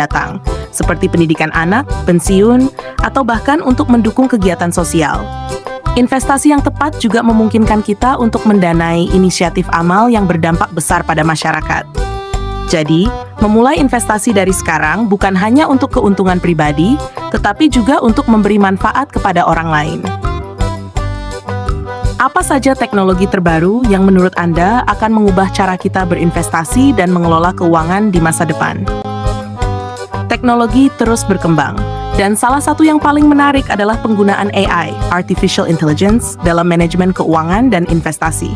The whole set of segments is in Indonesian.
mendatang, seperti pendidikan anak, pensiun, atau bahkan untuk mendukung kegiatan sosial. Investasi yang tepat juga memungkinkan kita untuk mendanai inisiatif amal yang berdampak besar pada masyarakat. Jadi, memulai investasi dari sekarang bukan hanya untuk keuntungan pribadi, tetapi juga untuk memberi manfaat kepada orang lain. Apa saja teknologi terbaru yang menurut Anda akan mengubah cara kita berinvestasi dan mengelola keuangan di masa depan? Teknologi terus berkembang, dan salah satu yang paling menarik adalah penggunaan AI, Artificial Intelligence, dalam manajemen keuangan dan investasi.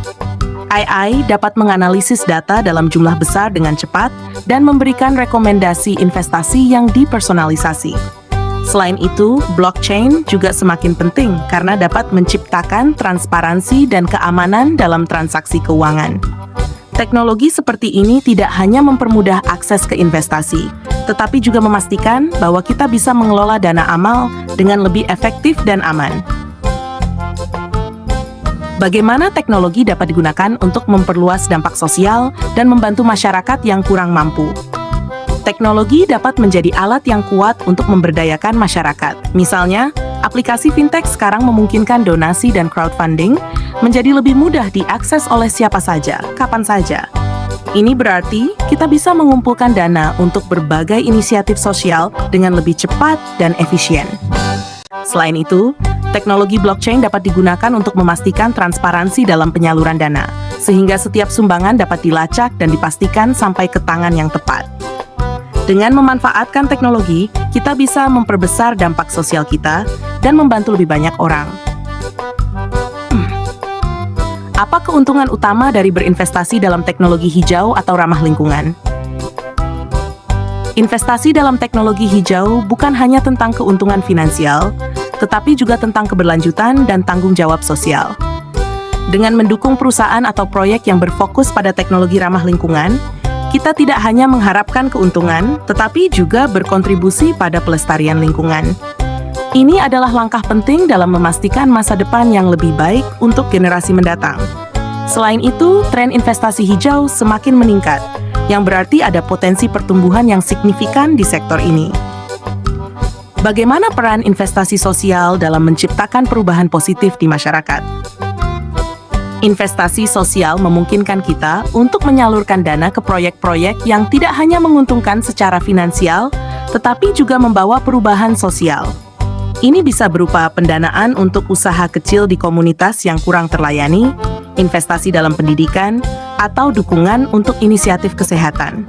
AI dapat menganalisis data dalam jumlah besar dengan cepat dan memberikan rekomendasi investasi yang dipersonalisasi. Selain itu, blockchain juga semakin penting karena dapat menciptakan transparansi dan keamanan dalam transaksi keuangan. Teknologi seperti ini tidak hanya mempermudah akses ke investasi, tetapi juga memastikan bahwa kita bisa mengelola dana amal dengan lebih efektif dan aman. Bagaimana teknologi dapat digunakan untuk memperluas dampak sosial dan membantu masyarakat yang kurang mampu? Teknologi dapat menjadi alat yang kuat untuk memberdayakan masyarakat. Misalnya, aplikasi fintech sekarang memungkinkan donasi dan crowdfunding menjadi lebih mudah diakses oleh siapa saja, kapan saja. Ini berarti kita bisa mengumpulkan dana untuk berbagai inisiatif sosial dengan lebih cepat dan efisien. Selain itu, teknologi blockchain dapat digunakan untuk memastikan transparansi dalam penyaluran dana, sehingga setiap sumbangan dapat dilacak dan dipastikan sampai ke tangan yang tepat. Dengan memanfaatkan teknologi, kita bisa memperbesar dampak sosial kita dan membantu lebih banyak orang. Apa keuntungan utama dari berinvestasi dalam teknologi hijau atau ramah lingkungan? Investasi dalam teknologi hijau bukan hanya tentang keuntungan finansial, tetapi juga tentang keberlanjutan dan tanggung jawab sosial. Dengan mendukung perusahaan atau proyek yang berfokus pada teknologi ramah lingkungan, kita tidak hanya mengharapkan keuntungan, tetapi juga berkontribusi pada pelestarian lingkungan. Ini adalah langkah penting dalam memastikan masa depan yang lebih baik untuk generasi mendatang. Selain itu, tren investasi hijau semakin meningkat, yang berarti ada potensi pertumbuhan yang signifikan di sektor ini. Bagaimana peran investasi sosial dalam menciptakan perubahan positif di masyarakat? Investasi sosial memungkinkan kita untuk menyalurkan dana ke proyek-proyek yang tidak hanya menguntungkan secara finansial, tetapi juga membawa perubahan sosial. Ini bisa berupa pendanaan untuk usaha kecil di komunitas yang kurang terlayani, investasi dalam pendidikan, atau dukungan untuk inisiatif kesehatan.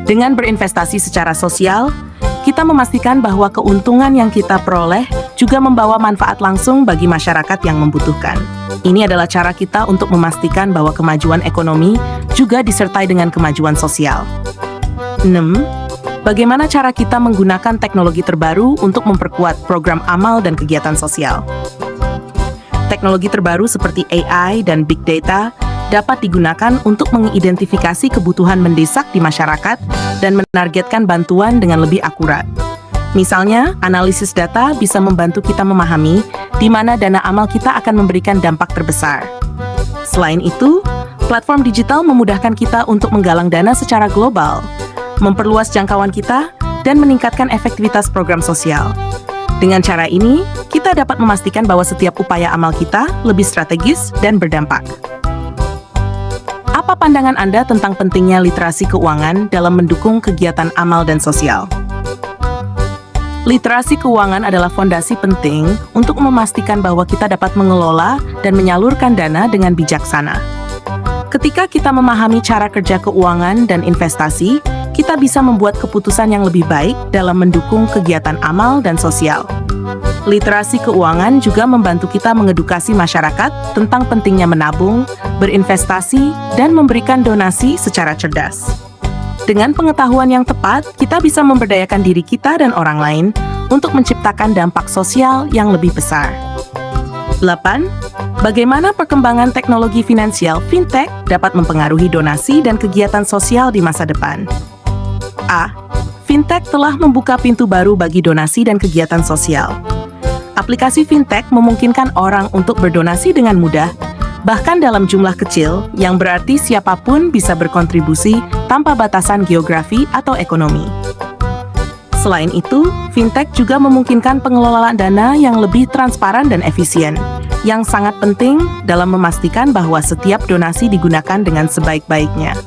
Dengan berinvestasi secara sosial, kita memastikan bahwa keuntungan yang kita peroleh juga membawa manfaat langsung bagi masyarakat yang membutuhkan. Ini adalah cara kita untuk memastikan bahwa kemajuan ekonomi juga disertai dengan kemajuan sosial. 6. Bagaimana cara kita menggunakan teknologi terbaru untuk memperkuat program amal dan kegiatan sosial? Teknologi terbaru seperti AI dan Big Data dapat digunakan untuk mengidentifikasi kebutuhan mendesak di masyarakat dan menargetkan bantuan dengan lebih akurat. Misalnya, analisis data bisa membantu kita memahami di mana dana amal kita akan memberikan dampak terbesar. Selain itu, platform digital memudahkan kita untuk menggalang dana secara global, memperluas jangkauan kita, dan meningkatkan efektivitas program sosial. Dengan cara ini, kita dapat memastikan bahwa setiap upaya amal kita lebih strategis dan berdampak. Apa pandangan Anda tentang pentingnya literasi keuangan dalam mendukung kegiatan amal dan sosial? Literasi keuangan adalah fondasi penting untuk memastikan bahwa kita dapat mengelola dan menyalurkan dana dengan bijaksana. Ketika kita memahami cara kerja keuangan dan investasi, kita bisa membuat keputusan yang lebih baik dalam mendukung kegiatan amal dan sosial. Literasi keuangan juga membantu kita mengedukasi masyarakat tentang pentingnya menabung, berinvestasi, dan memberikan donasi secara cerdas. Dengan pengetahuan yang tepat, kita bisa memberdayakan diri kita dan orang lain untuk menciptakan dampak sosial yang lebih besar. 8. Bagaimana perkembangan teknologi finansial fintech dapat mempengaruhi donasi dan kegiatan sosial di masa depan? A. Fintech telah membuka pintu baru bagi donasi dan kegiatan sosial. Aplikasi fintech memungkinkan orang untuk berdonasi dengan mudah, bahkan dalam jumlah kecil, yang berarti siapapun bisa berkontribusi tanpa batasan geografi atau ekonomi. Selain itu, fintech juga memungkinkan pengelolaan dana yang lebih transparan dan efisien, yang sangat penting dalam memastikan bahwa setiap donasi digunakan dengan sebaik-baiknya.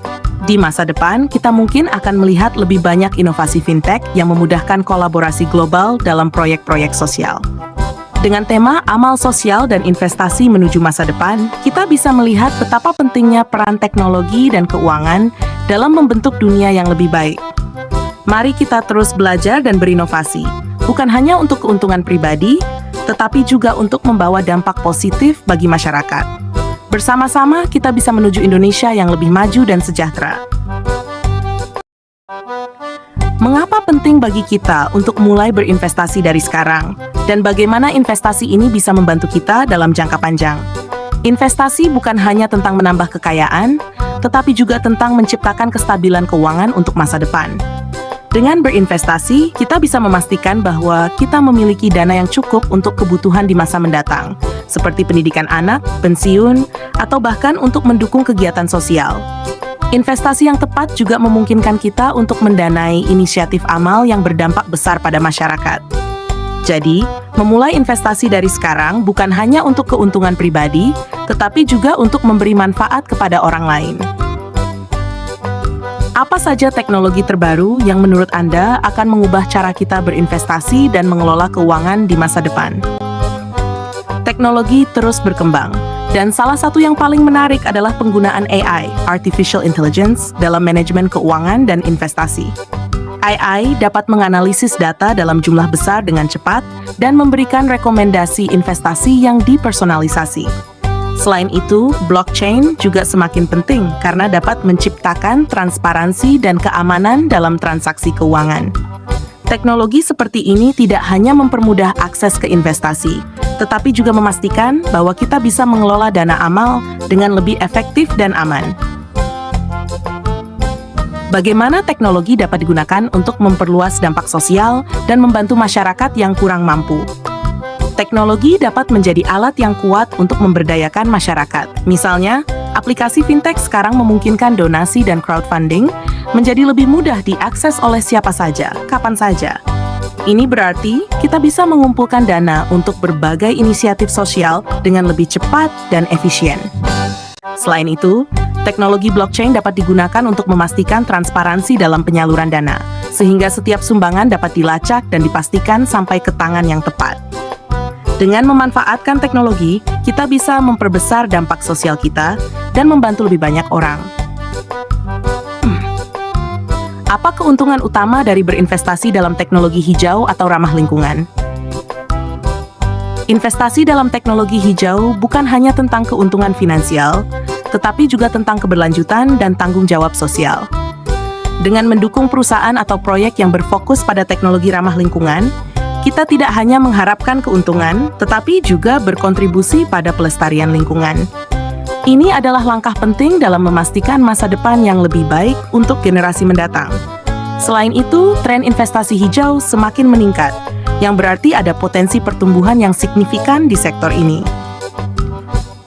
Di masa depan, kita mungkin akan melihat lebih banyak inovasi fintech yang memudahkan kolaborasi global dalam proyek-proyek sosial. Dengan tema amal sosial dan investasi menuju masa depan, kita bisa melihat betapa pentingnya peran teknologi dan keuangan dalam membentuk dunia yang lebih baik. Mari kita terus belajar dan berinovasi, bukan hanya untuk keuntungan pribadi, tetapi juga untuk membawa dampak positif bagi masyarakat. Bersama-sama, kita bisa menuju Indonesia yang lebih maju dan sejahtera. Mengapa penting bagi kita untuk mulai berinvestasi dari sekarang? Dan bagaimana investasi ini bisa membantu kita dalam jangka panjang? Investasi bukan hanya tentang menambah kekayaan, tetapi juga tentang menciptakan kestabilan keuangan untuk masa depan. Dengan berinvestasi, kita bisa memastikan bahwa kita memiliki dana yang cukup untuk kebutuhan di masa mendatang, seperti pendidikan anak, pensiun, atau bahkan untuk mendukung kegiatan sosial. Investasi yang tepat juga memungkinkan kita untuk mendanai inisiatif amal yang berdampak besar pada masyarakat. Jadi, memulai investasi dari sekarang bukan hanya untuk keuntungan pribadi, tetapi juga untuk memberi manfaat kepada orang lain. Apa saja teknologi terbaru yang menurut Anda akan mengubah cara kita berinvestasi dan mengelola keuangan di masa depan? Teknologi terus berkembang, dan salah satu yang paling menarik adalah penggunaan AI, Artificial Intelligence, dalam manajemen keuangan dan investasi. AI dapat menganalisis data dalam jumlah besar dengan cepat dan memberikan rekomendasi investasi yang dipersonalisasi. Selain itu, blockchain juga semakin penting karena dapat menciptakan transparansi dan keamanan dalam transaksi keuangan. Teknologi seperti ini tidak hanya mempermudah akses ke investasi, tetapi juga memastikan bahwa kita bisa mengelola dana amal dengan lebih efektif dan aman. Bagaimana teknologi dapat digunakan untuk memperluas dampak sosial dan membantu masyarakat yang kurang mampu? Teknologi dapat menjadi alat yang kuat untuk memberdayakan masyarakat. Misalnya, aplikasi fintech sekarang memungkinkan donasi dan crowdfunding menjadi lebih mudah diakses oleh siapa saja, kapan saja. Ini berarti kita bisa mengumpulkan dana untuk berbagai inisiatif sosial dengan lebih cepat dan efisien. Selain itu, teknologi blockchain dapat digunakan untuk memastikan transparansi dalam penyaluran dana, sehingga setiap sumbangan dapat dilacak dan dipastikan sampai ke tangan yang tepat. Dengan memanfaatkan teknologi, kita bisa memperbesar dampak sosial kita dan membantu lebih banyak orang. Apa keuntungan utama dari berinvestasi dalam teknologi hijau atau ramah lingkungan? Investasi dalam teknologi hijau bukan hanya tentang keuntungan finansial, tetapi juga tentang keberlanjutan dan tanggung jawab sosial. Dengan mendukung perusahaan atau proyek yang berfokus pada teknologi ramah lingkungan, kita tidak hanya mengharapkan keuntungan, tetapi juga berkontribusi pada pelestarian lingkungan. Ini adalah langkah penting dalam memastikan masa depan yang lebih baik untuk generasi mendatang. Selain itu, tren investasi hijau semakin meningkat, yang berarti ada potensi pertumbuhan yang signifikan di sektor ini.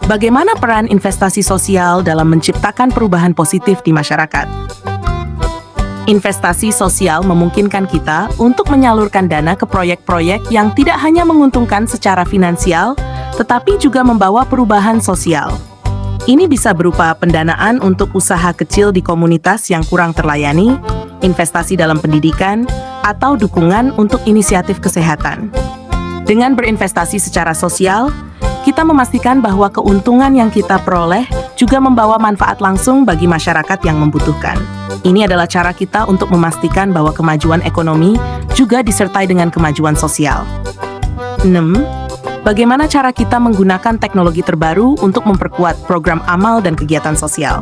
Bagaimana peran investasi sosial dalam menciptakan perubahan positif di masyarakat? Investasi sosial memungkinkan kita untuk menyalurkan dana ke proyek-proyek yang tidak hanya menguntungkan secara finansial, tetapi juga membawa perubahan sosial. Ini bisa berupa pendanaan untuk usaha kecil di komunitas yang kurang terlayani, investasi dalam pendidikan, atau dukungan untuk inisiatif kesehatan. Dengan berinvestasi secara sosial, kita memastikan bahwa keuntungan yang kita peroleh juga membawa manfaat langsung bagi masyarakat yang membutuhkan. Ini adalah cara kita untuk memastikan bahwa kemajuan ekonomi juga disertai dengan kemajuan sosial. 6. Bagaimana cara kita menggunakan teknologi terbaru untuk memperkuat program amal dan kegiatan sosial?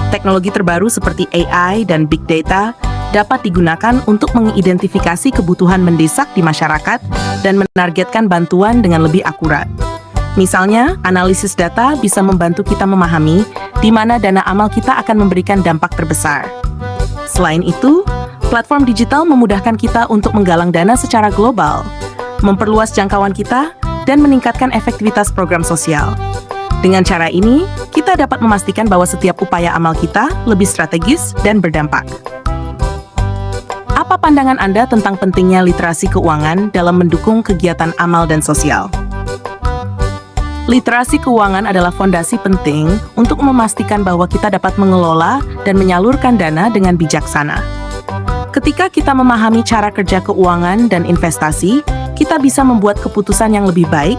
Teknologi terbaru seperti AI dan Big Data dapat digunakan untuk mengidentifikasi kebutuhan mendesak di masyarakat dan menargetkan bantuan dengan lebih akurat. Misalnya, analisis data bisa membantu kita memahami di mana dana amal kita akan memberikan dampak terbesar. Selain itu, platform digital memudahkan kita untuk menggalang dana secara global, memperluas jangkauan kita, dan meningkatkan efektivitas program sosial. Dengan cara ini, kita dapat memastikan bahwa setiap upaya amal kita lebih strategis dan berdampak. Apa pandangan Anda tentang pentingnya literasi keuangan dalam mendukung kegiatan amal dan sosial? Literasi keuangan adalah fondasi penting untuk memastikan bahwa kita dapat mengelola dan menyalurkan dana dengan bijaksana. Ketika kita memahami cara kerja keuangan dan investasi, kita bisa membuat keputusan yang lebih baik